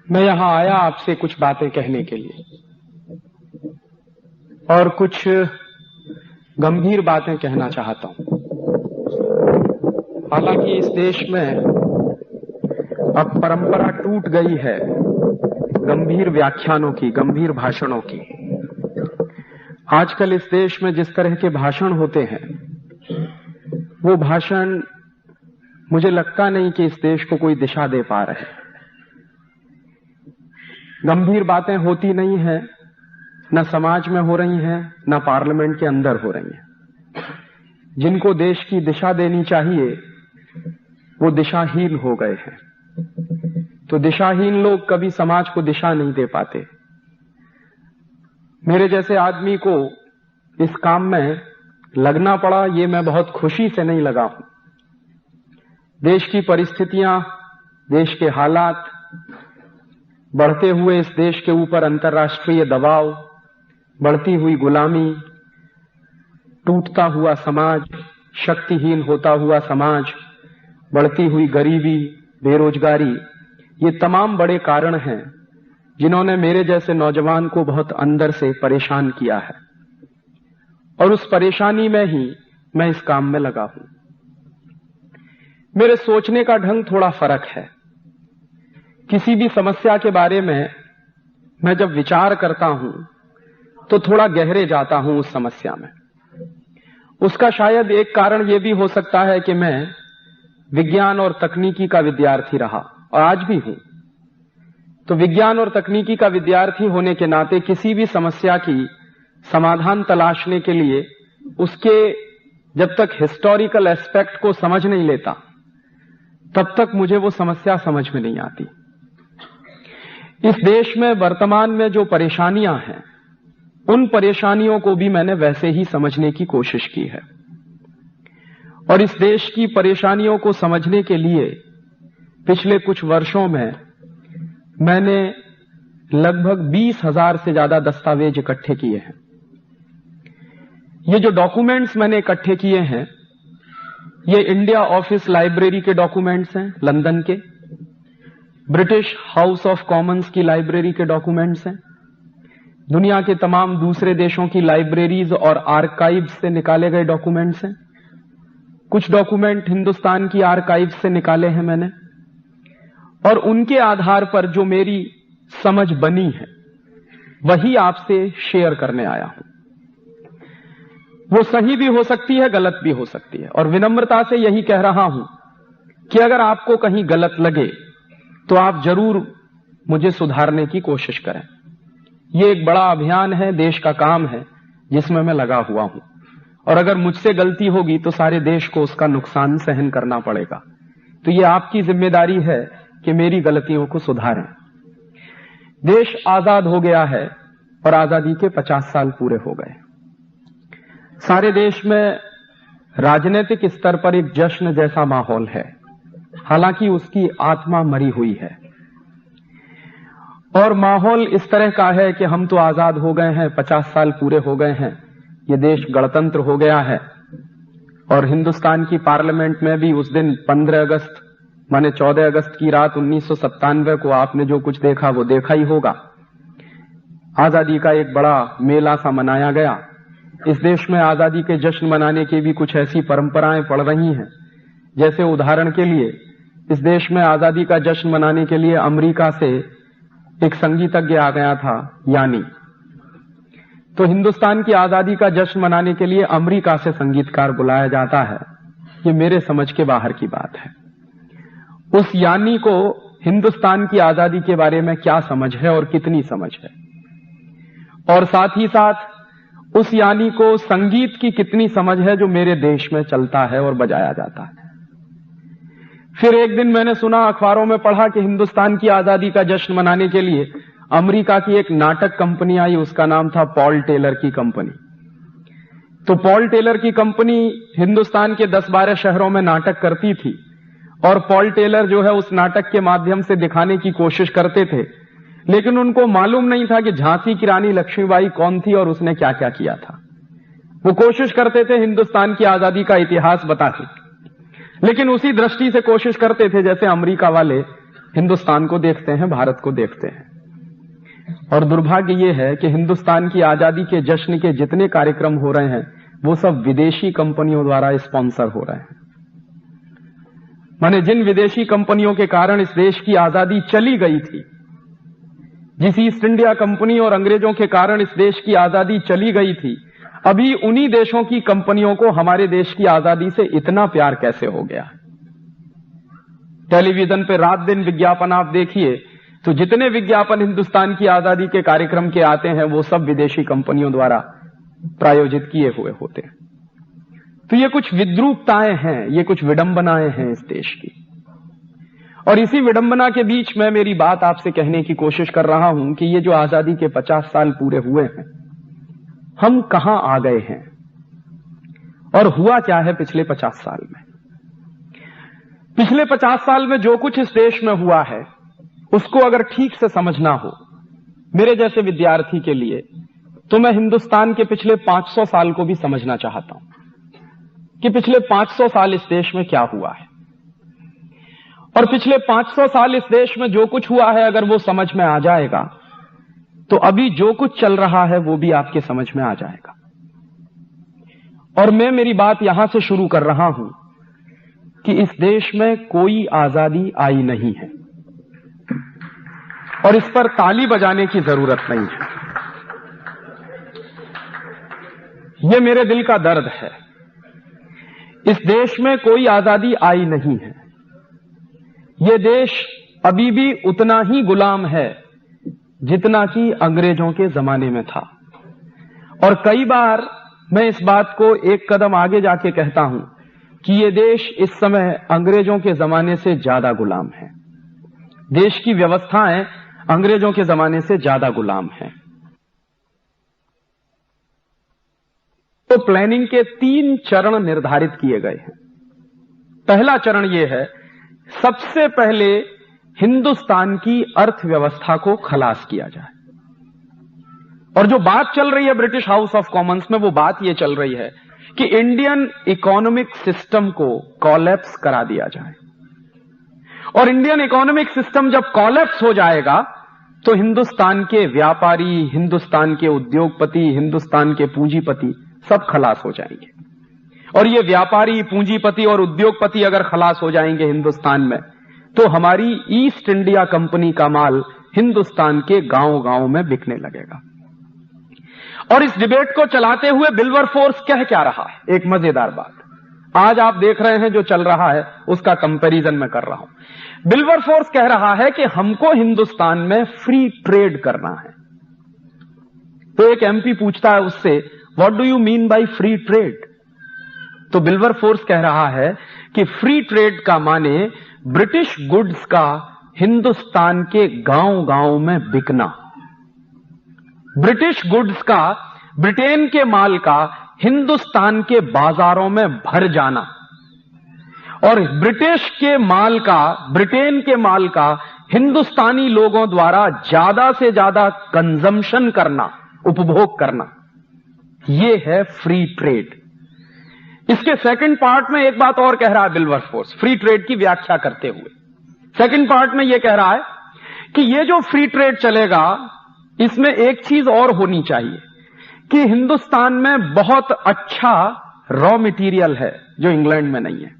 मैं यहां आया आपसे कुछ बातें कहने के लिए और कुछ गंभीर बातें कहना चाहता हूं। हालांकि इस देश में अब परंपरा टूट गई है गंभीर व्याख्यानों की, गंभीर भाषणों की। आजकल इस देश में जिस तरह के भाषण होते हैं वो भाषण मुझे लगता नहीं कि इस देश को कोई दिशा दे पा रहे। गंभीर बातें होती नहीं है, न समाज में हो रही हैं, न पार्लियामेंट के अंदर हो रही हैं। जिनको देश की दिशा देनी चाहिए वो दिशाहीन हो गए हैं। तो दिशाहीन लोग कभी समाज को दिशा नहीं दे पाते। मेरे जैसे आदमी को इस काम में लगना पड़ा, ये मैं बहुत खुशी से नहीं लगा हूं। देश की परिस्थितियां, देश के हालात, बढ़ते हुए इस देश के ऊपर अंतर्राष्ट्रीय दबाव, बढ़ती हुई गुलामी, टूटता हुआ समाज, शक्तिहीन होता हुआ समाज, बढ़ती हुई गरीबी, बेरोजगारी, ये तमाम बड़े कारण हैं जिन्होंने मेरे जैसे नौजवान को बहुत अंदर से परेशान किया है। और उस परेशानी में ही मैं इस काम में लगा हूं। मेरे सोचने का ढंग थोड़ा फर्क है। किसी भी समस्या के बारे में मैं जब विचार करता हूं तो थोड़ा गहरे जाता हूं उस समस्या में। उसका शायद एक कारण यह भी हो सकता है कि मैं विज्ञान और तकनीकी का विद्यार्थी रहा और आज भी हूं। तो विज्ञान और तकनीकी का विद्यार्थी होने के नाते किसी भी समस्या की समाधान तलाशने के लिए उसके जब तक हिस्टोरिकल एस्पेक्ट को समझ नहीं लेता तब तक मुझे वो समस्या समझ में नहीं आती। इस देश में वर्तमान में जो परेशानियां हैं उन परेशानियों को भी मैंने वैसे ही समझने की कोशिश की है। और इस देश की परेशानियों को समझने के लिए पिछले कुछ वर्षों में मैंने लगभग 20,000 से ज्यादा दस्तावेज इकट्ठे किए हैं। ये जो डॉक्यूमेंट्स मैंने इकट्ठे किए हैं ये इंडिया ऑफिस लाइब्रेरी के डॉक्यूमेंट्स हैं, लंदन के, ब्रिटिश हाउस ऑफ कॉमन्स की लाइब्रेरी के डॉक्यूमेंट्स हैं, दुनिया के तमाम दूसरे देशों की लाइब्रेरीज और आर्काइव्स से निकाले गए डॉक्यूमेंट्स हैं। कुछ डॉक्यूमेंट हिंदुस्तान की आर्काइव्स से निकाले हैं मैंने, और उनके आधार पर जो मेरी समझ बनी है वही आपसे शेयर करने आया हूं। वो सही भी हो सकती है, गलत भी हो सकती है, और विनम्रता से यही कह रहा हूं कि अगर आपको कहीं गलत लगे तो आप जरूर मुझे सुधारने की कोशिश करें। ये एक बड़ा अभियान है, देश का काम है जिसमें मैं लगा हुआ हूं, और अगर मुझसे गलती होगी तो सारे देश को उसका नुकसान सहन करना पड़ेगा। तो ये आपकी जिम्मेदारी है कि मेरी गलतियों को सुधारें। देश आजाद हो गया है और आजादी के 50 साल पूरे हो गए। सारे देश में राजनीतिक स्तर पर एक जश्न जैसा माहौल है, हालांकि उसकी आत्मा मरी हुई है। और माहौल इस तरह का है कि हम तो आजाद हो गए हैं, 50 साल पूरे हो गए हैं, ये देश गणतंत्र हो गया है। और हिंदुस्तान की पार्लियामेंट में भी उस दिन 15 अगस्त माने 14 अगस्त की रात 1997 को आपने जो कुछ देखा वो देखा ही होगा। आजादी का एक बड़ा मेला सा मनाया गया। इस देश में आजादी के जश्न मनाने की भी कुछ ऐसी परंपराएं पड़ रही हैं, जैसे उदाहरण के लिए इस देश में आजादी का जश्न मनाने के लिए अमेरिका से एक संगीतज्ञ आ गया था, यानी। तो हिंदुस्तान की आजादी का जश्न मनाने के लिए अमेरिका से संगीतकार बुलाया जाता है, ये मेरे समझ के बाहर की बात है। उस यानी को हिंदुस्तान की आजादी के बारे में क्या समझ है और कितनी समझ है, और साथ ही साथ उस यानी को संगीत की कितनी समझ है जो मेरे देश में चलता है और बजाया जाता है। फिर एक दिन मैंने सुना, अखबारों में पढ़ा कि हिंदुस्तान की आजादी का जश्न मनाने के लिए अमेरिका की एक नाटक कंपनी आई, उसका नाम था पॉल टेलर की कंपनी। तो पॉल टेलर की कंपनी हिंदुस्तान के 10-12 शहरों में नाटक करती थी, और पॉल टेलर जो है उस नाटक के माध्यम से दिखाने की कोशिश करते थे, लेकिन उनको मालूम नहीं था कि झांसी की रानी लक्ष्मीबाई कौन थी और उसने क्या क्या किया था। वो कोशिश करते थे हिंदुस्तान की आजादी का इतिहास बताते, लेकिन उसी दृष्टि से कोशिश करते थे जैसे अमेरिका वाले हिंदुस्तान को देखते हैं, भारत को देखते हैं, और दुर्भाग्य ये है कि हिंदुस्तान की आजादी के जश्न के जितने कार्यक्रम हो रहे हैं वो सब विदेशी कंपनियों द्वारा स्पॉन्सर हो रहे हैं। माने जिन विदेशी कंपनियों के कारण इस देश की आजादी चली गई थी, जिस ईस्ट इंडिया कंपनी और अंग्रेजों के कारण इस देश की आजादी चली गई थी, अभी उन्हीं देशों की कंपनियों को हमारे देश की आजादी से इतना प्यार कैसे हो गया। टेलीविजन पे रात दिन विज्ञापन आप देखिए तो जितने विज्ञापन हिंदुस्तान की आजादी के कार्यक्रम के आते हैं वो सब विदेशी कंपनियों द्वारा प्रायोजित किए हुए होते हैं। तो ये कुछ विद्रूपताएं हैं, ये कुछ विडंबनाएं हैं इस देश की, और इसी विडंबना के बीच मैं मेरी बात आपसे कहने की कोशिश कर रहा हूं कि ये जो आजादी के 50 साल पूरे हुए हैं, हम कहां आ गए हैं और हुआ क्या है पिछले 50 साल में। पिछले 50 साल में जो कुछ इस देश में हुआ है उसको अगर ठीक से समझना हो मेरे जैसे विद्यार्थी के लिए, तो मैं हिंदुस्तान के पिछले 500 साल को भी समझना चाहता हूं कि पिछले 500 साल इस देश में क्या हुआ है। और पिछले 500 साल इस देश में जो कुछ हुआ है अगर वो समझ में आ जाएगा तो अभी जो कुछ चल रहा है वो भी आपके समझ में आ जाएगा। और मैं मेरी बात यहां से शुरू कर रहा हूं कि इस देश में कोई आजादी आई नहीं है और इस पर ताली बजाने की जरूरत नहीं है। यह मेरे दिल का दर्द है। इस देश में कोई आजादी आई नहीं है। यह देश अभी भी उतना ही गुलाम है जितना कि अंग्रेजों के जमाने में था। और कई बार मैं इस बात को एक कदम आगे जाके कहता हूं कि यह देश इस समय अंग्रेजों के जमाने से ज्यादा गुलाम है। देश की व्यवस्थाएं अंग्रेजों के जमाने से ज्यादा गुलाम हैं। तो प्लानिंग के 3 चरण निर्धारित किए गए हैं। पहला चरण यह है, सबसे पहले हिंदुस्तान की अर्थव्यवस्था को खलास किया जाए। और जो बात चल रही है ब्रिटिश हाउस ऑफ कॉमन्स में, वो बात यह चल रही है कि इंडियन इकोनॉमिक सिस्टम को कॉलेप्स करा दिया जाए। और इंडियन इकोनॉमिक सिस्टम जब कॉलेप्स हो जाएगा तो हिंदुस्तान के व्यापारी, हिंदुस्तान के उद्योगपति, हिंदुस्तान के पूंजीपति सब खलास हो जाएंगे। और ये व्यापारी, पूंजीपति और उद्योगपति अगर खलास हो जाएंगे हिंदुस्तान में, तो हमारी ईस्ट इंडिया कंपनी का माल हिंदुस्तान के गांव-गांव में बिकने लगेगा। और इस डिबेट को चलाते हुए विल्बरफोर्स कह क्या रहा है, एक मजेदार बात आज आप देख रहे हैं जो चल रहा है उसका कंपैरिजन मैं कर रहा हूं। विल्बरफोर्स कह रहा है कि हमको हिंदुस्तान में फ्री ट्रेड करना है। तो एक एमपी पूछता है उससे, what do you mean by free trade? तो विल्बरफोर्स कह रहा है कि फ्री ट्रेड का माने ब्रिटिश गुड्स का हिंदुस्तान के गांव-गांव में बिकना, ब्रिटिश गुड्स का, ब्रिटेन के माल का हिंदुस्तान के बाजारों में भर जाना, और ब्रिटिश के माल का, ब्रिटेन के माल का हिंदुस्तानी लोगों द्वारा ज्यादा से ज्यादा कंजम्पशन करना, उपभोग करना, यह है फ्री ट्रेड। इसके सेकंड पार्ट में एक बात और कह रहा है विल्बरफोर्स, फ्री ट्रेड की व्याख्या करते हुए। सेकंड पार्ट में यह कह रहा है कि यह जो फ्री ट्रेड चलेगा इसमें एक चीज और होनी चाहिए कि हिंदुस्तान में बहुत अच्छा रॉ मटेरियल है जो इंग्लैंड में नहीं है।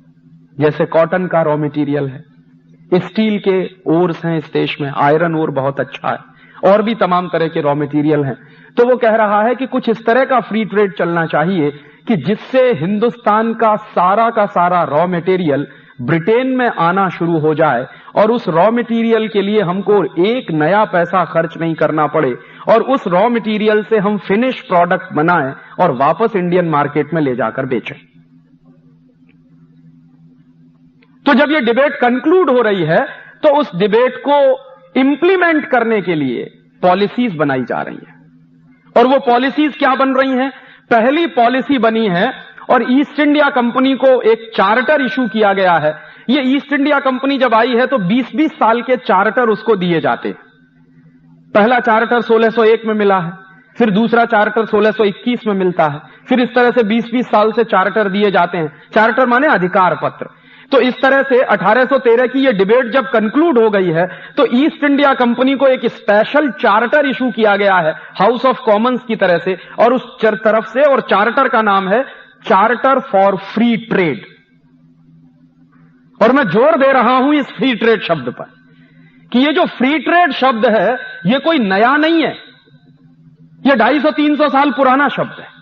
जैसे कॉटन का रॉ मटेरियल है, स्टील के ओर्स हैं इस देश में, आयरन ओर बहुत अच्छा है, और भी तमाम तरह के रॉ मटेरियल हैं। तो वो कह रहा है कि कुछ इस तरह का फ्री ट्रेड चलना चाहिए कि जिससे हिंदुस्तान का सारा रॉ मटेरियल ब्रिटेन में आना शुरू हो जाए और उस रॉ मटेरियल के लिए हमको एक नया पैसा खर्च नहीं करना पड़े और उस रॉ मटेरियल से हम फिनिश प्रोडक्ट बनाएं और वापस इंडियन मार्केट में ले जाकर बेचें। तो जब ये डिबेट कंक्लूड हो रही है तो उस डिबेट को इंप्लीमेंट करने के लिए पॉलिसीज बनाई जा रही हैं। और वो पॉलिसीज क्या बन रही हैं? पहली पॉलिसी बनी है और ईस्ट इंडिया कंपनी को एक चार्टर इशू किया गया है। ये ईस्ट इंडिया कंपनी जब आई है तो 20-20 साल के चार्टर उसको दिए जाते हैं। पहला चार्टर 1601 में मिला है, फिर दूसरा चार्टर 1621 में मिलता है, फिर इस तरह से 20-20 साल से चार्टर दिए जाते हैं। चार्टर माने अधिकार पत्र। तो इस तरह से 1813 की ये डिबेट जब कंक्लूड हो गई है तो ईस्ट इंडिया कंपनी को एक स्पेशल चार्टर इशू किया गया है हाउस ऑफ कॉमन्स की तरह से, और उस तरफ से, और चार्टर का नाम है चार्टर फॉर फ्री ट्रेड। और मैं जोर दे रहा हूं इस फ्री ट्रेड शब्द पर कि ये जो फ्री ट्रेड शब्द है ये कोई नया नहीं है, ये 250-300 साल पुराना शब्द है।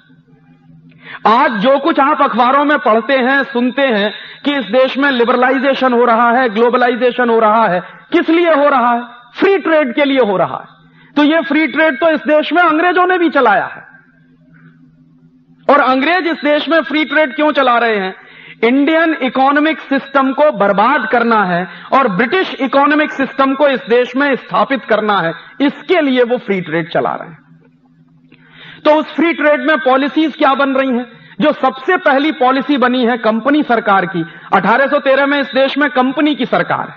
आज जो कुछ आप अखबारों में पढ़ते हैं, सुनते हैं कि इस देश में लिबरलाइजेशन हो रहा है, ग्लोबलाइजेशन हो रहा है, किस लिए हो रहा है? फ्री ट्रेड के लिए हो रहा है। तो ये फ्री ट्रेड तो इस देश में अंग्रेजों ने भी चलाया है। और अंग्रेज इस देश में फ्री ट्रेड क्यों चला रहे हैं? इंडियन इकोनॉमिक सिस्टम को बर्बाद करना है और ब्रिटिश इकोनॉमिक सिस्टम को इस देश में स्थापित करना है, इसके लिए वो फ्री ट्रेड चला रहे हैं। तो उस फ्री ट्रेड में पॉलिसीज क्या बन रही हैं? जो सबसे पहली पॉलिसी बनी है कंपनी सरकार की, 1813 में इस देश में कंपनी की सरकार है,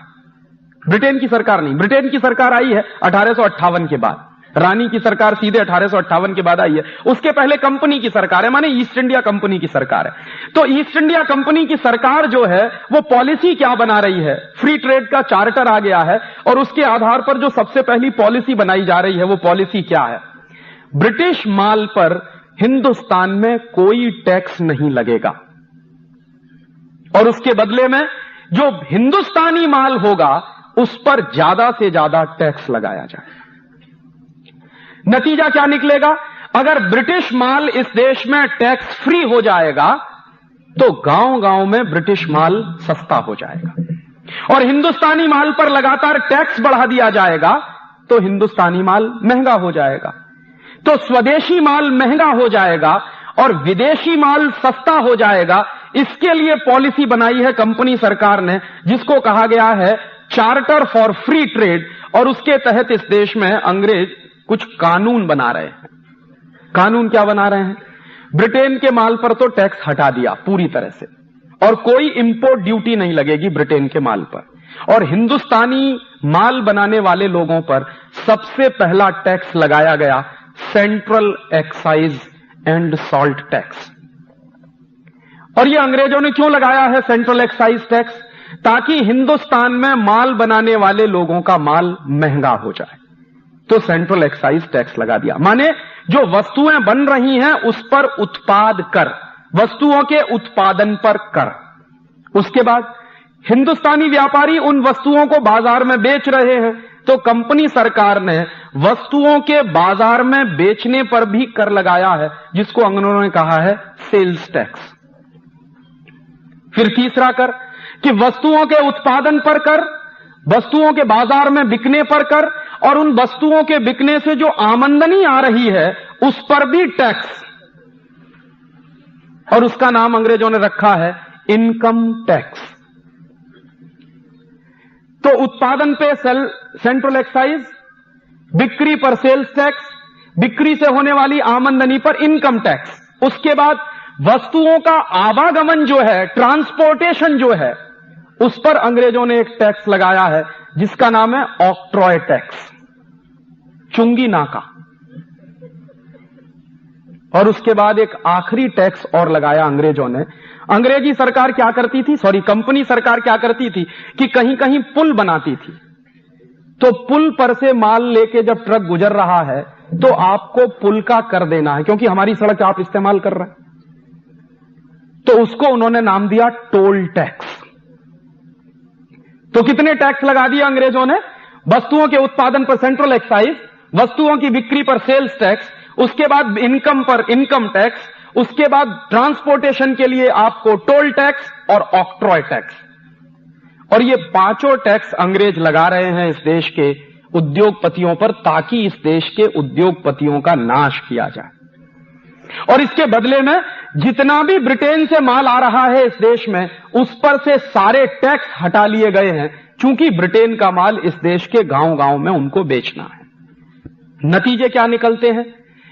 ब्रिटेन की सरकार नहीं। ब्रिटेन की सरकार आई है 1858 के बाद, रानी की सरकार सीधे 1858 के बाद आई है। उसके पहले कंपनी की सरकार है, माने ईस्ट इंडिया कंपनी की सरकार है। तो ईस्ट इंडिया कंपनी की सरकार जो है वो पॉलिसी क्या बना रही है? फ्री ट्रेड का चार्टर आ गया है और उसके आधार पर जो सबसे पहली पॉलिसी बनाई जा रही है वो पॉलिसी क्या है? ब्रिटिश माल पर हिंदुस्तान में कोई टैक्स नहीं लगेगा और उसके बदले में जो हिंदुस्तानी माल होगा उस पर ज्यादा से ज्यादा टैक्स लगाया जाए। नतीजा क्या निकलेगा? अगर ब्रिटिश माल इस देश में टैक्स फ्री हो जाएगा तो गांव गांव में ब्रिटिश माल सस्ता हो जाएगा और हिंदुस्तानी माल पर लगातार टैक्स बढ़ा दिया जाएगा तो हिंदुस्तानी माल महंगा हो जाएगा। तो स्वदेशी माल महंगा हो जाएगा और विदेशी माल सस्ता हो जाएगा। इसके लिए पॉलिसी बनाई है कंपनी सरकार ने जिसको कहा गया है चार्टर फॉर फ्री ट्रेड, और उसके तहत इस देश में अंग्रेज कुछ कानून बना रहे हैं। कानून क्या बना रहे हैं? ब्रिटेन के माल पर तो टैक्स हटा दिया पूरी तरह से और कोई इंपोर्ट ड्यूटी नहीं लगेगी ब्रिटेन के माल पर, और हिंदुस्तानी माल बनाने वाले लोगों पर सबसे पहला टैक्स लगाया गया central excise and salt tax. और यह अंग्रेजों ने क्यों लगाया है सेंट्रल एक्साइज टैक्स? ताकि हिंदुस्तान में माल बनाने वाले लोगों का माल महंगा हो जाए। तो सेंट्रल एक्साइज टैक्स लगा दिया, माने जो वस्तुएं बन रही हैं उस पर उत्पाद कर, वस्तुओं के उत्पादन पर कर। उसके बाद हिंदुस्तानी व्यापारी उन वस्तुओं को बाजार में बेच रहे हैं तो कंपनी सरकार ने वस्तुओं के बाजार में बेचने पर भी कर लगाया है जिसको अंग्रेजों ने कहा है सेल्स टैक्स। फिर तीसरा कर कि वस्तुओं के उत्पादन पर कर, वस्तुओं के बाजार में बिकने पर कर, और उन वस्तुओं के बिकने से जो आमदनी आ रही है उस पर भी टैक्स, और उसका नाम अंग्रेजों ने रखा है इनकम टैक्स। तो उत्पादन पे सेंट्रल एक्साइज, बिक्री पर सेल्स टैक्स, बिक्री से होने वाली आमदनी पर इनकम टैक्स। उसके बाद वस्तुओं का आवागमन जो है, ट्रांसपोर्टेशन जो है, उस पर अंग्रेजों ने एक टैक्स लगाया है जिसका नाम है ऑक्ट्रॉय टैक्स, चुंगी नाका। और उसके बाद एक आखिरी टैक्स और लगाया अंग्रेजों ने। अंग्रेजी सरकार क्या करती थी, कंपनी सरकार क्या करती थी कि कहीं कहीं पुल बनाती थी, तो पुल पर से माल लेके जब ट्रक गुजर रहा है तो आपको पुल का कर देना है क्योंकि हमारी सड़क आप इस्तेमाल कर रहे हैं। तो उसको उन्होंने नाम दिया टोल टैक्स। तो कितने टैक्स लगा दिए अंग्रेजों ने? वस्तुओं के उत्पादन पर सेंट्रल एक्साइज, वस्तुओं की बिक्री पर सेल्स टैक्स, उसके बाद इनकम पर इनकम टैक्स, उसके बाद ट्रांसपोर्टेशन के लिए आपको टोल टैक्स और ऑक्ट्रॉय टैक्स। और ये पांचों टैक्स अंग्रेज लगा रहे हैं इस देश के उद्योगपतियों पर ताकि इस देश के उद्योगपतियों का नाश किया जाए। और इसके बदले में जितना भी ब्रिटेन से माल आ रहा है इस देश में उस पर से सारे टैक्स हटा लिए गए हैं क्योंकि ब्रिटेन का माल इस देश के गांव गांव में उनको बेचना है। नतीजे क्या निकलते हैं?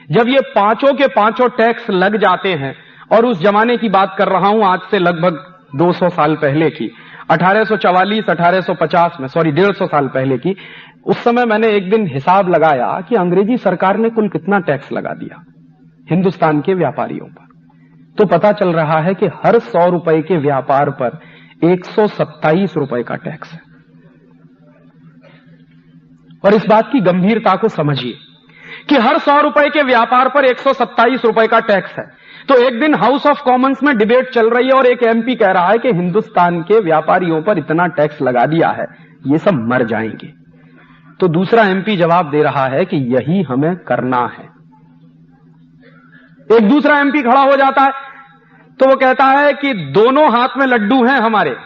जब ये पांचों के पांचों टैक्स लग जाते हैं, और उस जमाने की बात कर रहा हूं आज से लगभग 200 साल पहले की, 1844 1850 में, 150 साल पहले की, उस समय मैंने एक दिन हिसाब लगाया कि अंग्रेजी सरकार ने कुल कितना टैक्स लगा दिया हिंदुस्तान के व्यापारियों पर। तो पता चल रहा है कि हर 100 रुपए के व्यापार पर 127 रुपए का टैक्स है। और इस बात की गंभीरता को समझिए कि हर 100 रुपए के व्यापार पर 127 रुपए का टैक्स है। तो एक दिन हाउस ऑफ कॉमन्स में डिबेट चल रही है और एक एमपी कह रहा है कि हिंदुस्तान के व्यापारियों पर इतना टैक्स लगा दिया है, ये सब मर जाएंगे। तो दूसरा एमपी जवाब दे रहा है कि यही हमें करना है। एक दूसरा एमपी खड़ा हो जाता है तो वो कहता है कि दोनों हाथ में लड्डू हैं हमारे,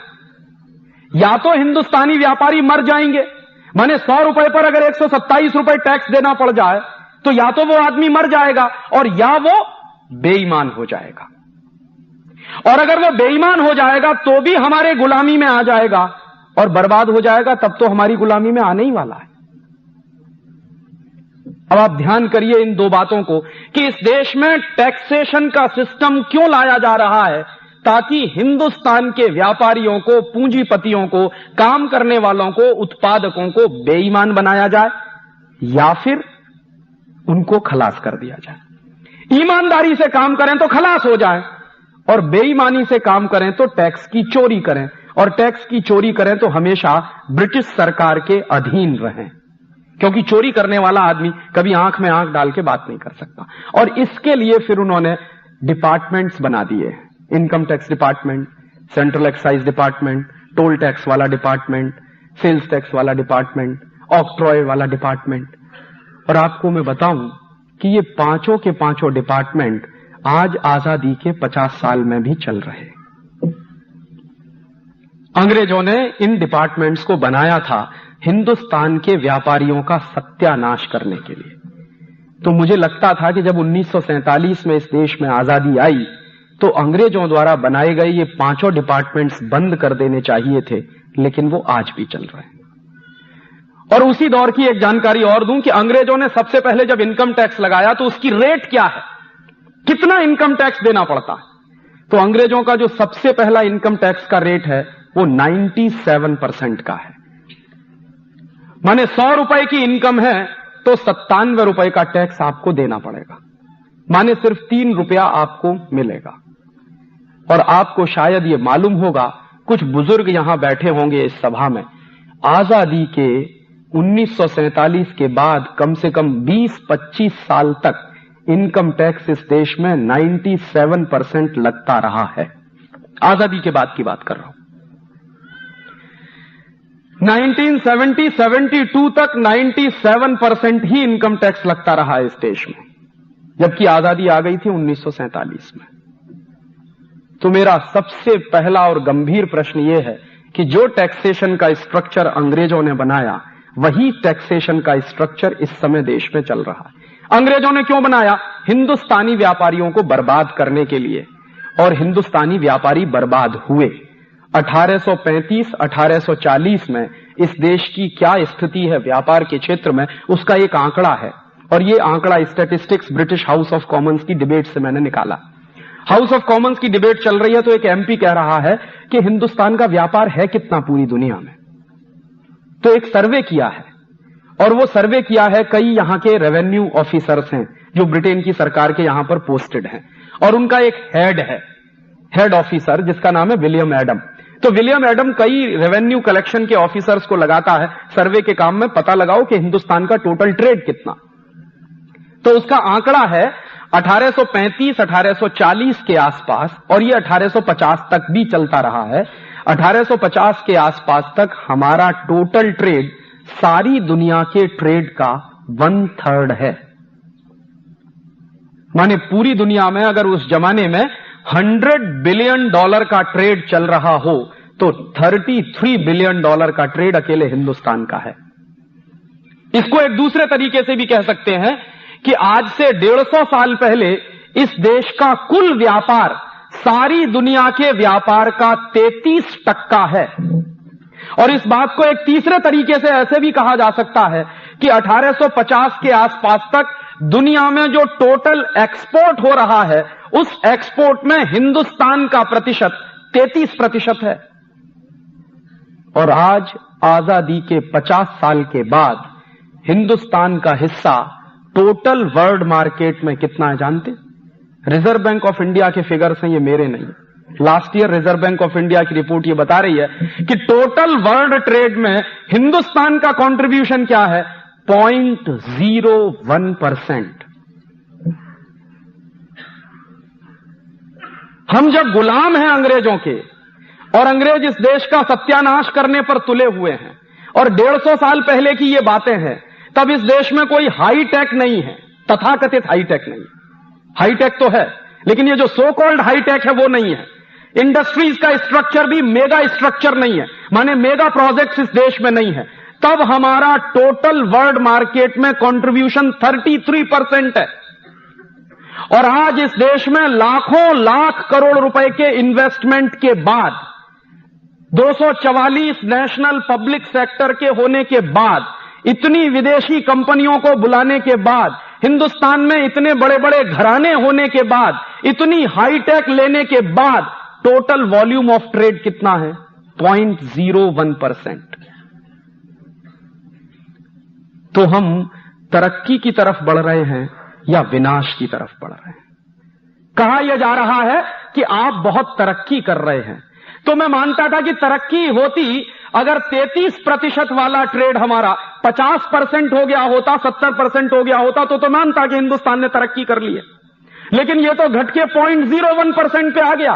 या तो हिंदुस्तानी व्यापारी मर जाएंगे, माने 100 रुपए पर अगर 127 रुपए टैक्स देना पड़ जाए तो या तो वो आदमी मर जाएगा और या वो बेईमान हो जाएगा। और अगर वो बेईमान हो जाएगा तो भी हमारे गुलामी में आ जाएगा और बर्बाद हो जाएगा, तब तो हमारी गुलामी में आने ही वाला है। अब आप ध्यान करिए इन दो बातों को कि इस देश में टैक्सेशन का सिस्टम क्यों लाया जा रहा है, ताकि हिंदुस्तान के व्यापारियों को, पूंजीपतियों को, काम करने वालों को, उत्पादकों को बेईमान बनाया जाए या फिर उनको खलास कर दिया जाए। ईमानदारी से काम करें तो खलास हो जाए और बेईमानी से काम करें तो टैक्स की चोरी करें, और टैक्स की चोरी करें तो हमेशा ब्रिटिश सरकार के अधीन रहें, क्योंकि चोरी करने वाला आदमी कभी आंख में आंख डाल के बात नहीं कर सकता। और इसके लिए फिर उन्होंने डिपार्टमेंट्स बना दिए, income tax department, central excise department, toll tax वाला डिपार्टमेंट, सेल्स टैक्स वाला डिपार्टमेंट, ऑक्ट्रॉय वाला डिपार्टमेंट। और आपको मैं बताऊं कि ये पांचों के पांचों डिपार्टमेंट आज आजादी के 50 साल में भी चल रहे। अंग्रेजों ने इन डिपार्टमेंट्स को बनाया था हिंदुस्तान के व्यापारियों का सत्यानाश करने के लिए। तो मुझे लगता था कि जब 1947 में इस देश में आजादी आई तो अंग्रेजों द्वारा बनाए गए ये पांचों डिपार्टमेंट्स बंद कर देने चाहिए थे, लेकिन वो आज भी चल रहे हैं। और उसी दौर की एक जानकारी और दूं कि अंग्रेजों ने सबसे पहले जब इनकम टैक्स लगाया तो उसकी रेट क्या है, कितना इनकम टैक्स देना पड़ता है। तो अंग्रेजों का जो सबसे पहला इनकम टैक्स का रेट है वो 97% का है। माने 100 रुपए की इनकम है तो 97 रुपए का टैक्स आपको देना पड़ेगा, माने सिर्फ 3 रुपया आपको मिलेगा। और आपको शायद ये मालूम होगा, कुछ बुजुर्ग यहां बैठे होंगे इस सभा में, आजादी के 1947 के बाद कम से कम 20-25 साल तक इनकम टैक्स इस देश में 97% लगता रहा है। आजादी के बाद की बात कर रहा हूं। 1970-72 तक 97% ही इनकम टैक्स लगता रहा इस देश में, जबकि आजादी आ गई थी 1947 में। तो मेरा सबसे पहला और गंभीर प्रश्न यह है कि जो टैक्सेशन का स्ट्रक्चर अंग्रेजों ने बनाया वही टैक्सेशन का स्ट्रक्चर इस समय देश में चल रहा है। अंग्रेजों ने क्यों बनाया? हिंदुस्तानी व्यापारियों को बर्बाद करने के लिए, और हिंदुस्तानी व्यापारी बर्बाद हुए। 1835-1840 में इस देश की क्या स्थिति है व्यापार के क्षेत्र में, उसका एक आंकड़ा है, और ये आंकड़ा statistics British house of Commons की डिबेट से मैंने निकाला। हाउस ऑफ कॉमन्स की डिबेट चल रही है तो एक एमपी कह रहा है कि हिंदुस्तान का व्यापार है कितना पूरी दुनिया में। तो एक सर्वे किया है, और वो सर्वे किया है कई यहां के रेवेन्यू ऑफिसर्स हैं जो ब्रिटेन की सरकार के यहां पर पोस्टेड हैं, और उनका एक हेड है, हेड ऑफिसर, जिसका नाम है विलियम एडम। तो विलियम एडम कई रेवेन्यू कलेक्शन के ऑफिसर्स को लगाता है सर्वे के काम में, पता लगाओ कि हिंदुस्तान का टोटल ट्रेड कितना। तो उसका आंकड़ा है 1835-1840 के आसपास, और ये 1850 तक भी चलता रहा है। 1850 के आसपास तक हमारा टोटल ट्रेड सारी दुनिया के ट्रेड का 1/3 है। माने पूरी दुनिया में अगर उस जमाने में $100 बिलियन का ट्रेड चल रहा हो तो $33 बिलियन का ट्रेड अकेले हिंदुस्तान का है। इसको एक दूसरे तरीके से भी कह सकते हैं कि आज से 150 साल पहले इस देश का कुल व्यापार सारी दुनिया के व्यापार का 33% है। और इस बात को एक तीसरे तरीके से ऐसे भी कहा जा सकता है कि 1850 के आसपास तक दुनिया में जो टोटल एक्सपोर्ट हो रहा है उस एक्सपोर्ट में हिंदुस्तान का प्रतिशत 33% है। और आज आजादी के 50 साल के बाद हिंदुस्तान का हिस्सा टोटल वर्ल्ड मार्केट में कितना है जानते? रिजर्व बैंक ऑफ इंडिया के फिगर्स हैं, ये मेरे नहीं। Last year reserve bank of India की रिपोर्ट ये बता रही है कि टोटल वर्ल्ड ट्रेड में हिंदुस्तान का कंट्रीब्यूशन क्या है? 0.01%। हम जब गुलाम हैं अंग्रेजों के, और अंग्रेज इस देश का सत्यानाश करने पर तुले हुए हैं, और 150 साल पहले की ये बातें हैं, तब इस देश में कोई हाईटेक नहीं है, तथाकथित हाईटेक नहीं। हाईटेक तो है, लेकिन ये जो सो कॉल्ड हाईटेक है वो नहीं है। इंडस्ट्रीज का स्ट्रक्चर भी मेगा स्ट्रक्चर नहीं है, माने मेगा प्रोजेक्ट्स इस देश में नहीं है। तब हमारा टोटल वर्ल्ड मार्केट में कंट्रीब्यूशन 33% है, और आज इस देश में लाखों लाख करोड़ रुपए के इन्वेस्टमेंट के बाद, 244 नेशनल पब्लिक सेक्टर के होने के बाद, इतनी विदेशी कंपनियों को बुलाने के बाद, हिंदुस्तान में इतने बड़े बड़े घराने होने के बाद, इतनी हाईटेक लेने के बाद, टोटल वॉल्यूम ऑफ ट्रेड कितना है? 0.01%। तो हम तरक्की की तरफ बढ़ रहे हैं या विनाश की तरफ बढ़ रहे हैं? कहा यह जा रहा है कि आप बहुत तरक्की कर रहे हैं। तो मैं मानता था कि तरक्की होती अगर 33% वाला ट्रेड हमारा 50% हो गया होता, 70% हो गया होता, तो मानता कि हिंदुस्तान ने तरक्की कर ली है। लेकिन यह तो घट के 0.01% पे आ गया।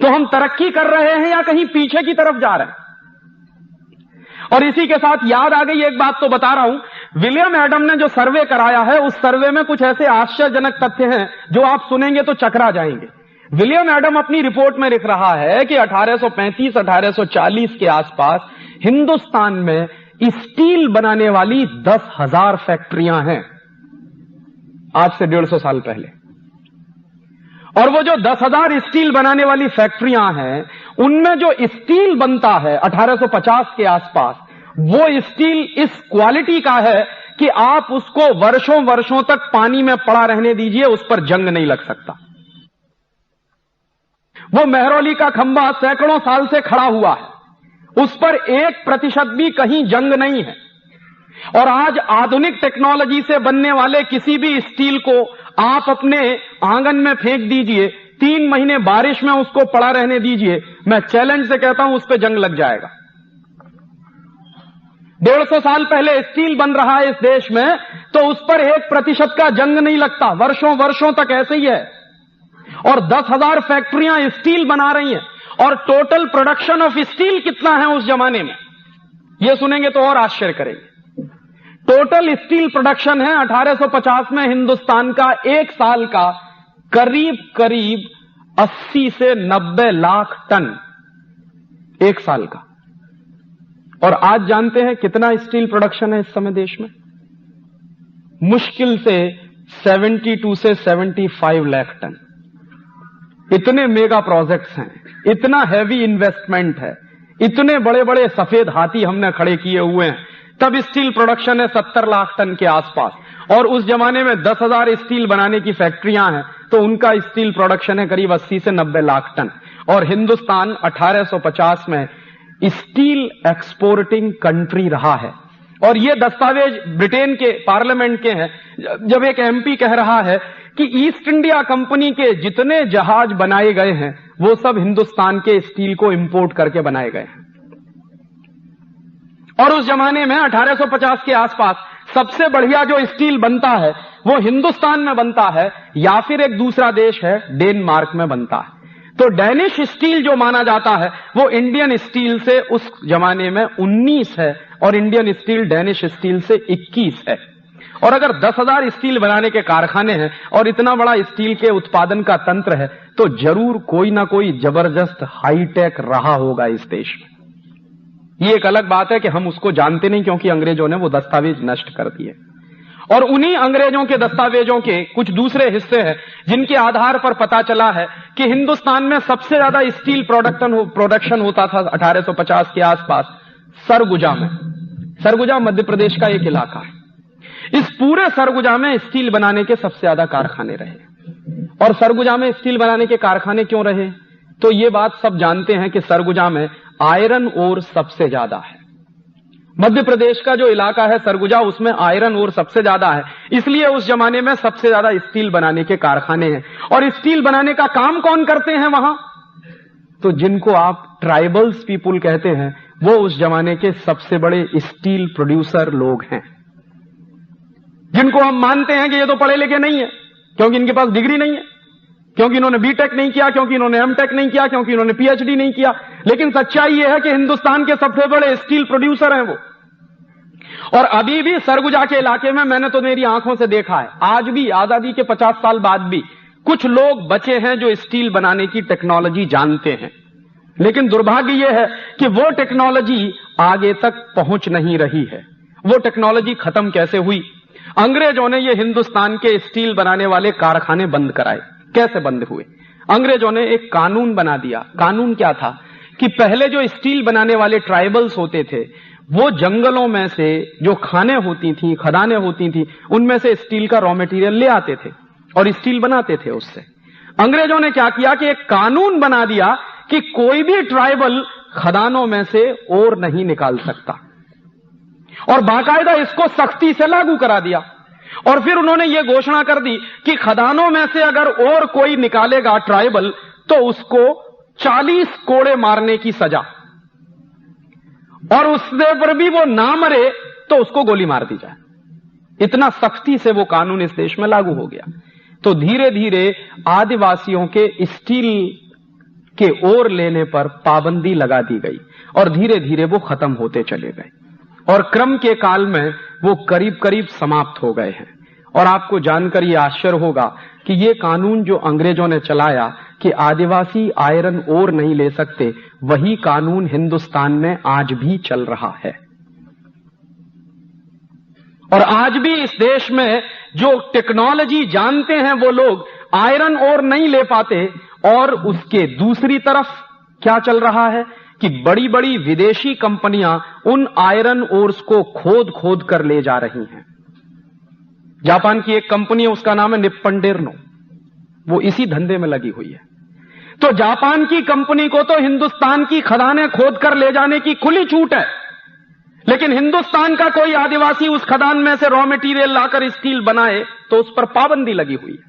तो हम तरक्की कर रहे हैं या कहीं पीछे की तरफ जा रहे हैं? और इसी के साथ याद आ गई एक बात, तो बता रहा हूं, विलियम एडम ने जो सर्वे कराया है, उस सर्वे में कुछ ऐसे आश्चर्यजनक तथ्य हैं जो आप सुनेंगे तो चकरा जाएंगे। विलियम एडम अपनी रिपोर्ट में लिख रहा है कि 1835-1840 के आसपास हिंदुस्तान में स्टील बनाने वाली 10,000 फैक्ट्रियां हैं, आज से 150 साल पहले। और वो जो 10,000 स्टील बनाने वाली फैक्ट्रियां हैं, उनमें जो स्टील बनता है 1850 के आसपास, वो स्टील इस क्वालिटी का है कि आप उसको वर्षों वर्षों तक पानी में पड़ा रहने दीजिए, उस पर जंग नहीं लग सकता। वो मेहरौली का खंभा सैकड़ों साल से खड़ा हुआ है, उस पर 1% भी कहीं जंग नहीं है। और आज आधुनिक टेक्नोलॉजी से बनने वाले किसी भी स्टील को आप अपने आंगन में फेंक दीजिए, 3 महीने बारिश में उसको पड़ा रहने दीजिए, मैं चैलेंज से कहता हूं उस पर जंग लग जाएगा। 150 साल पहले स्टील बन रहा है इस देश में, तो उस पर 1% का जंग नहीं लगता, वर्षों वर्षों तक ऐसे ही है। और 10,000 फैक्ट्रियां स्टील बना रही हैं, और टोटल प्रोडक्शन ऑफ स्टील कितना है उस जमाने में, यह सुनेंगे तो और आश्चर्य करेंगे। टोटल स्टील प्रोडक्शन है 1850 में हिंदुस्तान का एक साल का करीब करीब 80 से 90 लाख टन एक साल का। और आज जानते हैं कितना स्टील प्रोडक्शन है इस समय देश में? मुश्किल से 72 से 75 लाख टन। इतने मेगा प्रोजेक्ट्स हैं, इतना हैवी इन्वेस्टमेंट है, इतने बड़े बड़े सफेद हाथी हमने खड़े किए हुए हैं, तब स्टील प्रोडक्शन है 70 लाख टन के आसपास। और उस जमाने में 10,000 स्टील बनाने की फैक्ट्रियां हैं, तो उनका स्टील प्रोडक्शन है करीब 80 से 90 लाख टन। और हिंदुस्तान 1850 में स्टील एक्सपोर्टिंग कंट्री रहा है। और ये दस्तावेज ब्रिटेन के पार्लियामेंट के हैं, जब एक एमपी कह रहा है कि ईस्ट इंडिया कंपनी के जितने जहाज बनाए गए हैं वो सब हिंदुस्तान के स्टील को इंपोर्ट करके बनाए गए हैं। और उस जमाने में 1850 के आसपास सबसे बढ़िया जो स्टील बनता है वो हिंदुस्तान में बनता है, या फिर एक दूसरा देश है डेनमार्क में बनता है। तो डेनिश स्टील जो माना जाता है वो इंडियन स्टील से उस जमाने में 19 है, और इंडियन स्टील डेनिश स्टील से 21 है। और अगर 10,000 स्टील बनाने के कारखाने हैं और इतना बड़ा स्टील के उत्पादन का तंत्र है, तो जरूर कोई ना कोई जबरदस्त हाईटेक रहा होगा इस देश में। ये एक अलग बात है कि हम उसको जानते नहीं, क्योंकि अंग्रेजों ने वो दस्तावेज नष्ट कर दिए। और उन्हीं अंग्रेजों के दस्तावेजों के कुछ दूसरे हिस्से हैं जिनके आधार पर पता चला है कि हिंदुस्तान में सबसे ज्यादा स्टील प्रोडक्शन होता था 1850 के आसपास सरगुजा में। सरगुजा मध्य प्रदेश का एक इलाका है। इस पूरे सरगुजा में स्टील बनाने के सबसे ज्यादा कारखाने रहे। और सरगुजा में स्टील बनाने के कारखाने क्यों रहे? तो ये बात सब जानते हैं कि सरगुजा में आयरन ओर सबसे ज्यादा है। मध्य प्रदेश का जो इलाका है सरगुजा, उसमें आयरन ओर सबसे ज्यादा है, इसलिए उस जमाने में सबसे ज्यादा स्टील बनाने के कारखाने हैं। और स्टील बनाने का काम कौन करते हैं वहां? तो जिनको आप ट्राइबल्स पीपुल कहते हैं, वो उस जमाने के सबसे बड़े स्टील प्रोड्यूसर लोग हैं, जिनको हम मानते हैं कि ये तो पढ़े लिखे नहीं है, क्योंकि इनके पास डिग्री नहीं है, क्योंकि इन्होंने बीटेक नहीं किया, क्योंकि इन्होंने एमटेक नहीं किया, क्योंकि इन्होंने पीएचडी नहीं किया। लेकिन सच्चाई यह है कि हिंदुस्तान के सबसे बड़े स्टील प्रोड्यूसर हैं वो। और अभी भी सरगुजा के इलाके में, मैंने तो मेरी आंखों से देखा है, आज भी आजादी के 50 साल बाद भी कुछ लोग बचे हैं जो स्टील बनाने की टेक्नोलॉजी जानते हैं। लेकिन दुर्भाग्य यह है कि वो टेक्नोलॉजी आगे तक पहुंच नहीं रही है। वो टेक्नोलॉजी खत्म कैसे हुई? अंग्रेजों ने ये हिंदुस्तान के स्टील बनाने वाले कारखाने बंद कराए। कैसे बंद हुए? अंग्रेजों ने एक कानून बना दिया। कानून क्या था कि पहले जो स्टील बनाने वाले ट्राइबल्स होते थे, वो जंगलों में से जो खानें होती थी, खदानें होती थी, उनमें से स्टील का रॉ मटेरियल ले आते थे और स्टील बनाते थे उससे। अंग्रेजों ने क्या किया कि एक कानून बना दिया कि कोई भी ट्राइबल खदानों में से ओर नहीं निकाल सकता, और बाकायदा इसको सख्ती से लागू करा दिया। और फिर उन्होंने ये घोषणा कर दी कि खदानों में से अगर और कोई निकालेगा ट्राइबल, तो उसको 40 कोड़े मारने की सजा, और उससे पर भी वो ना मरे तो उसको गोली मार दी जाए। इतना सख्ती से वो कानून इस देश में लागू हो गया। तो धीरे धीरे आदिवासियों के स्टील के ओर लेने पर पाबंदी लगा दी गई, और धीरे धीरे वो खत्म होते चले गए, और क्रम के काल में वो करीब करीब समाप्त हो गए हैं। और आपको जानकर ये आश्चर्य होगा कि ये कानून जो अंग्रेजों ने चलाया कि आदिवासी आयरन ओर नहीं ले सकते, वही कानून हिंदुस्तान में आज भी चल रहा है। और आज भी इस देश में जो टेक्नोलॉजी जानते हैं वो लोग आयरन ओर नहीं ले पाते। और उसके दूसरी तरफ क्या चल रहा है कि बड़ी बड़ी विदेशी कंपनियां उन आयरन ओर्स को खोद खोद कर ले जा रही हैं। जापान की एक कंपनी है, उसका नाम है निप्पन डेर्नो, वो इसी धंधे में लगी हुई है। तो जापान की कंपनी को तो हिंदुस्तान की खदानें खोद कर ले जाने की खुली छूट है, लेकिन हिंदुस्तान का कोई आदिवासी उस खदान में से रॉ मटेरियल लाकर स्टील बनाए तो उस पर पाबंदी लगी हुई है,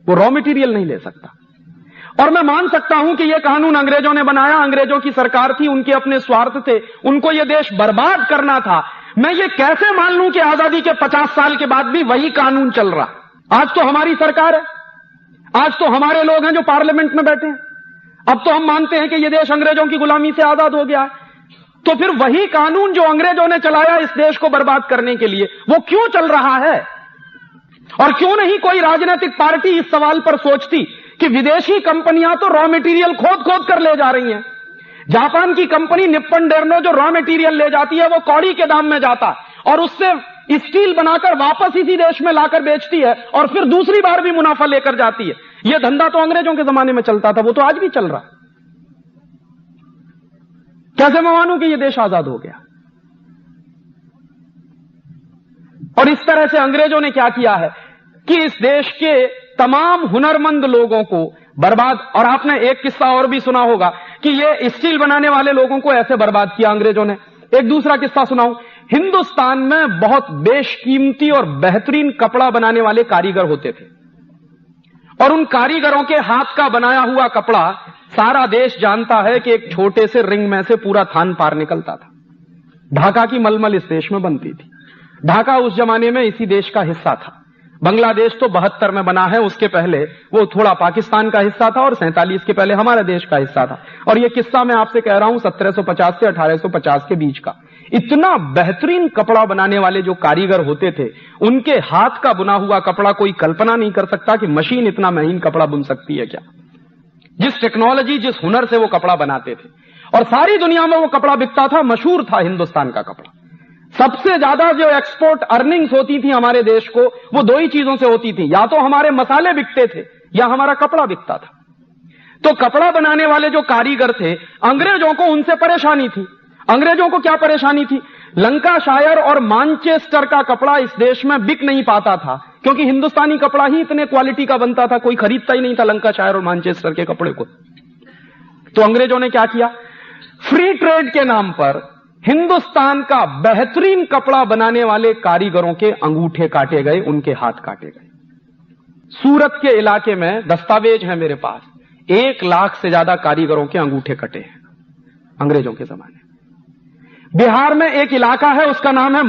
वो रॉ मटेरियल नहीं ले सकता। और मैं मान सकता हूं कि यह कानून अंग्रेजों ने बनाया, अंग्रेजों की सरकार थी, उनके अपने स्वार्थ थे, उनको यह देश बर्बाद करना था। मैं ये कैसे मान लूं कि आजादी के 50 साल के बाद भी वही कानून चल रहा? आज तो हमारी सरकार है, आज तो हमारे लोग हैं जो पार्लियामेंट में बैठे हैं। अब तो हम मानते हैं कि यह देश अंग्रेजों की गुलामी से आजाद हो गया है। तो फिर वही कानून जो अंग्रेजों ने चलाया इस देश को बर्बाद करने के लिए, वो क्यों चल रहा है? और क्यों नहीं कोई राजनीतिक पार्टी इस सवाल पर सोचती कि विदेशी कंपनियां तो रॉ मटेरियल खोद खोद कर ले जा रही हैं। जापान की कंपनी निप्पन डेर्नो जो रॉ मटेरियल ले जाती है वो कौड़ी के दाम में जाता है और उससे स्टील बनाकर वापस इसी देश में लाकर बेचती है और फिर दूसरी बार भी मुनाफा लेकर जाती है। यह धंधा तो अंग्रेजों के जमाने में चलता था, वो तो आज भी चल रहा। कैसे मैं मानूं कि यह देश आजाद हो गया? और इस तरह से अंग्रेजों ने क्या किया है कि इस देश के तमाम हुनरमंद लोगों को बर्बाद। और आपने एक किस्सा और भी सुना होगा कि ये स्टील बनाने वाले लोगों को ऐसे बर्बाद किया अंग्रेजों ने। एक दूसरा किस्सा सुनाऊं। हिंदुस्तान में बहुत बेशकीमती और बेहतरीन कपड़ा बनाने वाले कारीगर होते थे और उन कारीगरों के हाथ का बनाया हुआ कपड़ा सारा देश जानता है कि एक छोटे से रिंग में से पूरा थान पार निकलता था। ढाका की मलमल इस देश में बनती थी। ढाका उस जमाने में इसी देश का हिस्सा था। बांग्लादेश तो 72 में बना है, उसके पहले वो थोड़ा पाकिस्तान का हिस्सा था और 47 के पहले हमारे देश का हिस्सा था। और ये किस्सा मैं आपसे कह रहा हूं 1750 से 1850 के बीच का। इतना बेहतरीन कपड़ा बनाने वाले जो कारीगर होते थे, उनके हाथ का बुना हुआ कपड़ा कोई कल्पना नहीं कर सकता कि मशीन इतना महीन कपड़ा बुन सकती है क्या। जिस टेक्नोलॉजी, जिस हुनर से वो कपड़ा बनाते थे और सारी दुनिया में वो कपड़ा बिकता था, मशहूर था हिंदुस्तान का कपड़ा। सबसे ज्यादा जो एक्सपोर्ट अर्निंग्स होती थी हमारे देश को, वो दो ही चीजों से होती थी, या तो हमारे मसाले बिकते थे या हमारा कपड़ा बिकता था। तो कपड़ा बनाने वाले जो कारीगर थे, अंग्रेजों को उनसे परेशानी थी। अंग्रेजों को क्या परेशानी थी? लंकाशायर और मानचेस्टर का कपड़ा इस देश में बिक नहीं पाता था क्योंकि हिंदुस्तानी कपड़ा ही इतने क्वालिटी का बनता था, कोई खरीदता ही नहीं था लंकाशायर और मानचेस्टर के कपड़े को। तो अंग्रेजों ने क्या किया? फ्री ट्रेड के नाम पर हिंदुस्तान का बेहतरीन कपड़ा बनाने वाले कारीगरों के अंगूठे काटे गए, उनके हाथ काटे गए। सूरत के इलाके में दस्तावेज है मेरे पास, 1 लाख से ज्यादा कारीगरों के अंगूठे कटे हैं अंग्रेजों के जमाने। बिहार में एक इलाका है, उसका नाम है